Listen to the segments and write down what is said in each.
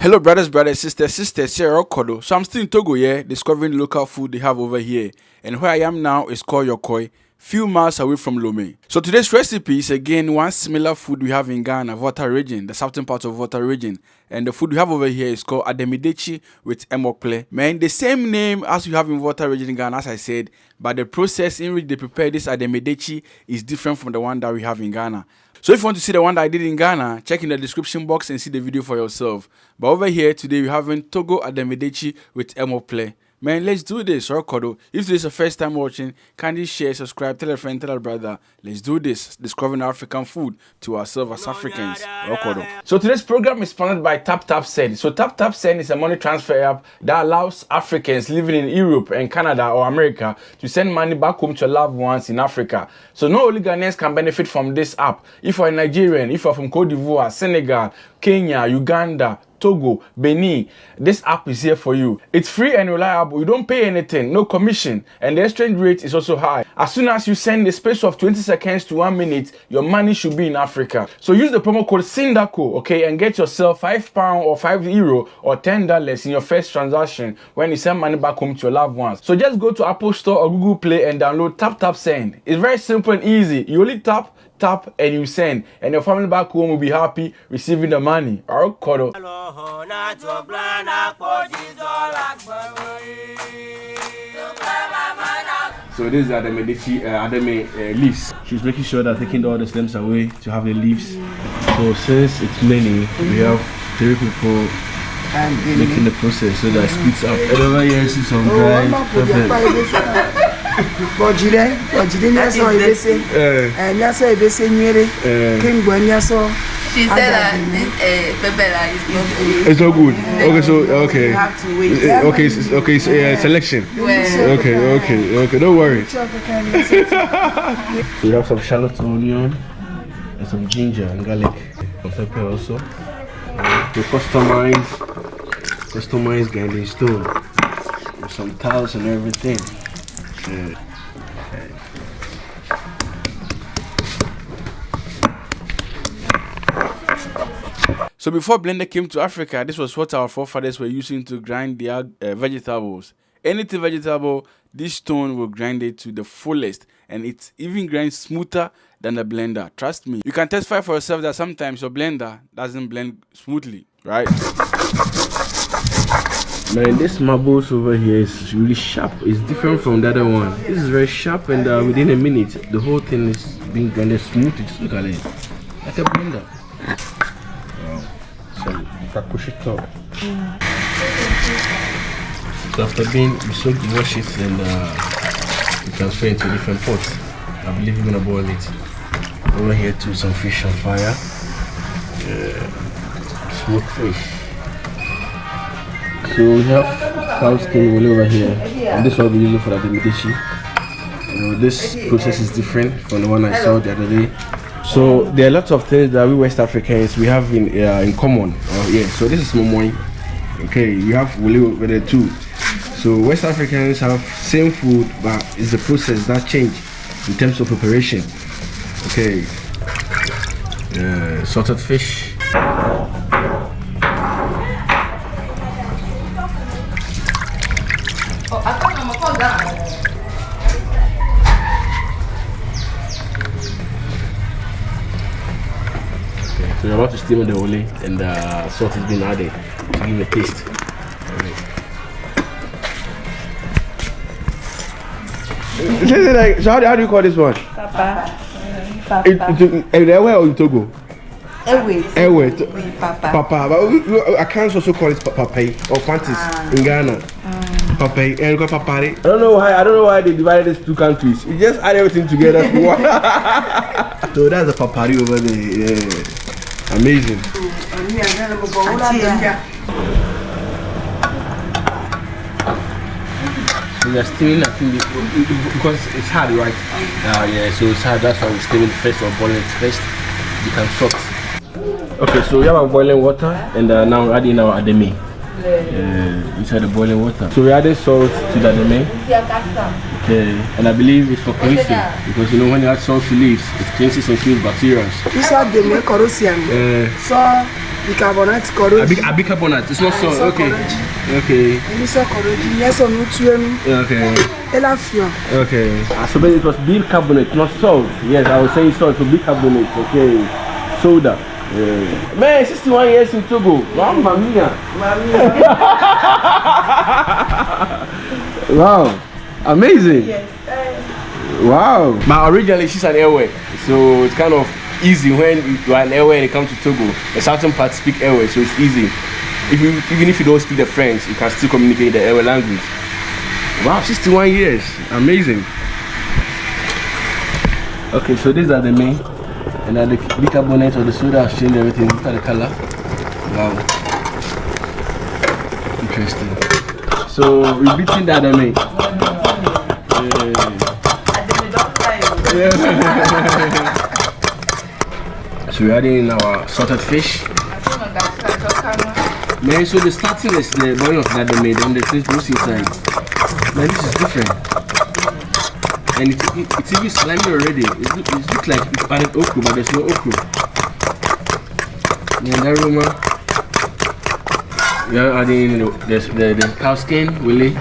Hello brothers, sisters, here Kodo. So I'm still in Togo, yeah, discovering the local food they have over here. And where I am now is called Yokoi, few miles away from Lome. So today's recipe is again one similar food we have in Ghana, Volta region, the southern part of Volta region. And the food we have over here is called ADEMI DETSI with EMORKPLE. Man, the same name as we have in Volta region in Ghana, as I said, but the process in which they prepare this ADEMI DETSI is different from the one that we have in Ghana. So if you want to see the one that I did in Ghana, check in the description box and see the video for yourself. But over here today we're having Togo ADEMI DETSI with EMORKPLE. Man, let's do this, Rokodo. If this is your first time watching, kindly share, subscribe, tell a friend, tell a brother. Let's do this, discovering African food to ourselves as Africans, Rokodo. So today's program is sponsored by TapTapSend. So TapTapSend is a money transfer app that allows Africans living in Europe and Canada or America to send money back home to loved ones in Africa. So not only Ghanaians can benefit from this app. If you're a Nigerian, if you're from Cote d'Ivoire, Senegal, Kenya, Uganda, Togo, Benin, this app is here for you. It's free and reliable. You don't pay anything, no commission, and the exchange rate is also high. As soon as you send a space of 20 seconds to 1 minute, your money should be in Africa. So use the promo code Sindaco, okay, and get yourself £5 or €5 or $10 in your first transaction when you send money back home to your loved ones. So just go to Apple Store or Google Play and download TapTapSend. It's very simple and easy. You only tap and you send, and your family back home will be happy receiving the money. Kodo. So this is ADEMI DETSI, ADEMI leaves. She's making sure that taking all the stems away to have the leaves. So since it's many, we have 3 people making the process so that it speeds up. And over here is some dry pepper. She said that this pepper is not good. It's not good. Okay, so okay. You have to wait. Okay, selection. Okay, don't worry. We have some shallot, onion, and some ginger and garlic. Some pepper also. We customize grinding stone with some tiles and everything. So before blender came to Africa, this was what our forefathers were using to grind their vegetables. Anything vegetable, this stone will grind it to the fullest, and it even grinds smoother than the blender. Trust me. You can testify for yourself that sometimes your blender doesn't blend smoothly, right? Man, this marbles over here is really sharp. It's different from the other one. This is very sharp, and within a minute, the whole thing is being grinded smoothly. Just look at it, like a blender. So after being soaked, you wash it and you transfer it to different pots. I believe you're gonna boil it. Over here too, some fish on fire. Smoked fish. So we have cow skin wele over here, and this one we're using for the ADEMI DETSI. This process is different from the one I saw the other day. So there are lots of things that we West Africans we have in common. So this is momoy. Okay, we have wele over there too. So West Africans have same food, but it's the process that change in terms of preparation. Okay, salted fish. So you're about to steam the wele, and the salt is being added to give it a taste. So how do you call this one? Papa. Where or in Togo? Papa. Papa. But I can't also call it papai or panties in Ghana. Papai and papari. I don't know why they divided these 2 countries. You just add everything together. So that's the papari over there. Yeah. Amazing. So we are steaming that thing because it's hard, right? Yeah, so it's hard. That's why we steam it first or boil it first. You can soft. Okay, so we have our boiling water, and now we're adding our ADEMI inside the boiling water. So we added salt to the ADEMI. Okay, and I believe it's for cleansing because you know when you add salt to leaves, it cleanses and kills bacteria. This is ADEMI corrosion. So bicarbonate koroji. A bicarbonate. It's not salt. Okay. Okay. Koroji. Yes, or no two. Okay. Elafion. Okay. So but it was bicarbonate, not salt. Yes, I was saying salt. So bicarbonate. Okay. Soda. Yeah. Man, 61 years in Togo. Mamma mia. Wow. Amazing. Yes. Wow. But originally she's an airway, so it's kind of easy when you are an airway and you come to Togo. The southern part speak airway, so it's easy. Even if you don't speak the French, you can still communicate the airway language. Wow, 61 years. Amazing. Okay, so these are the main. And then the bicarbonate or the soda has changed everything. Look at the color. Wow. Interesting. So we're beating that ADEMI. So we're adding in our salted fish. Man, so the starting is the boil of that ADEMI, then the fish goes inside. Man, this is different. And it's even slimy already. It looks like it's added okra, but there's no okra. And that aroma, we are adding the cow skin, wele.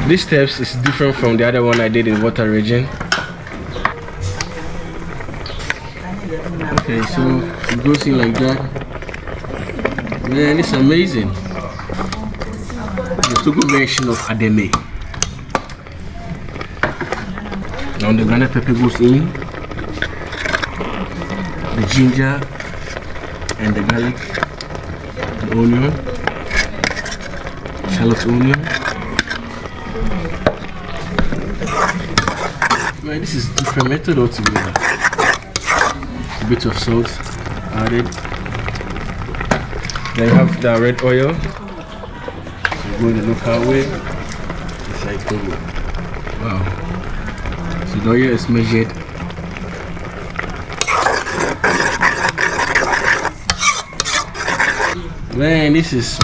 This steps is different from the other one I did in water region. Okay, so it goes in like that. Man, it's amazing. The Togo version of ADEMI. Now the grounded pepper goes in, the ginger and the garlic, the onion, shallot onion. Man, this is different method altogether. A bit of salt added. Then you have the red oil. Go the local way. It's like Togo. Wow. So the oil is measured. Man, this is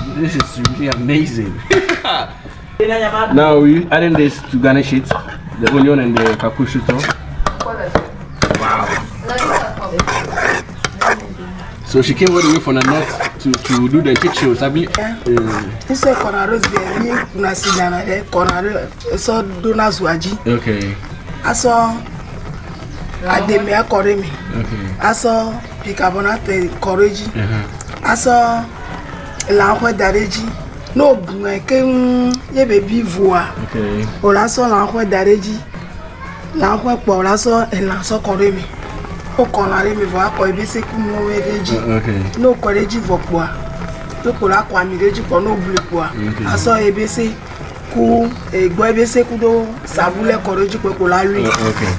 really amazing. Now we adding this to garnish it, the onion and the kakushuto. Wow. So she came all the way from the north to do the chichos. I believe. This is cornaro zemi nasidana de cornaro so donas waji. Okay. Aso ADEMI akoremi. Okay. Aso bicarbonate koroji. Aso lanhwe dareji. No ke ye baby voa. Okay. Olaso lanhwe dareji. Lanhwe po olaso elanso koremi. O cornare me voa ko ebise ku mo wereji. Okay. No koreji vokwa. To kola kwa mireji ko no blupoa. Aso ebise ku egbo ebise ku do sabule koroji pe kola ri. Okay.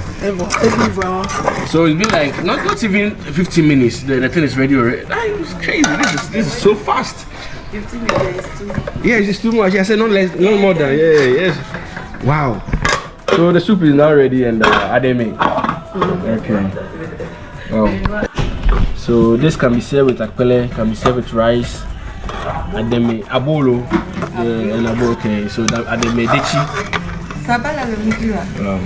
So it's been like not even 15 minutes. The thing is ready already. It's crazy. This is so fast. 15 minutes is too much. Yeah, it's too much. I said no more than yes. Wow. So the soup is now ready and ADEMI. Okay. Wow. So this can be served with akpele, can be served with rice. ADEMI abolo and abolo. Okay. So that ADEMI DETSI. Sabala le migura. Wow.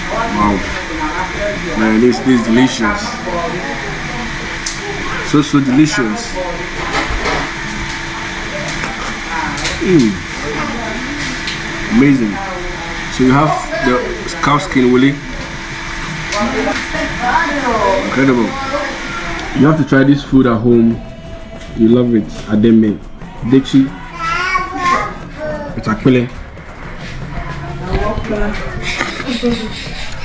Wow. Man, this is delicious. So delicious. Amazing. So you have the cow skin, wele. Incredible. You have to try this food at home. You love it. ADEMI DETSI with akpele.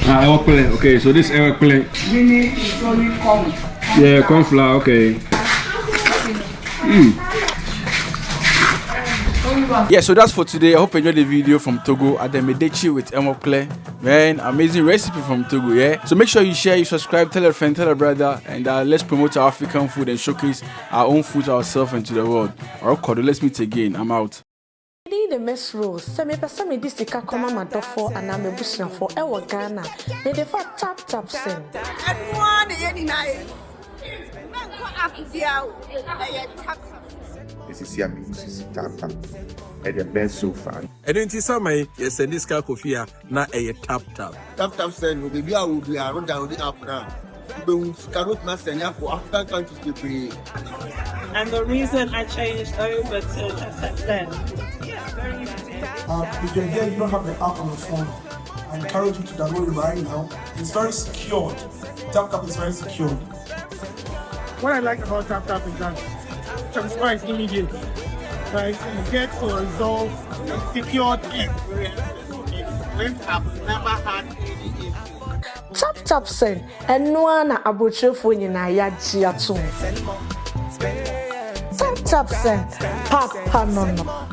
EMORKPLE. Okay, so this EMORKPLE. Yeah, corn flour. Okay. Yeah, so that's for today. I hope you enjoyed the video from Togo. ADEMI DETSI with EMORKPLE. Man, amazing recipe from Togo, yeah? So make sure you share, you subscribe, tell a friend, tell a brother, and let's promote our African food and showcase our own food to ourselves and to the world. Alright, let's meet again. I'm out. The mess rules. Some this the kakoma madofo and I'm a bushing for our Ghana. They defer tap sing. This is here, this is tap. And the best so far. I don't see some yes, and this car coffee na a tap. Tap said, no, baby, I will be around down the up now. But cannot master for African countries to pay. And the reason I changed over to then. Yeah, very easy. If you're here, you don't have the app on your phone, I encourage you to download it right now. It's very secured. TapTap is very secured. What I like about TapTap is that transfer is immediate. Right? You get to resolve secured when I've never had any issue. Tap send enwa na abotrefo nyina ya gia to. Tap send papa no.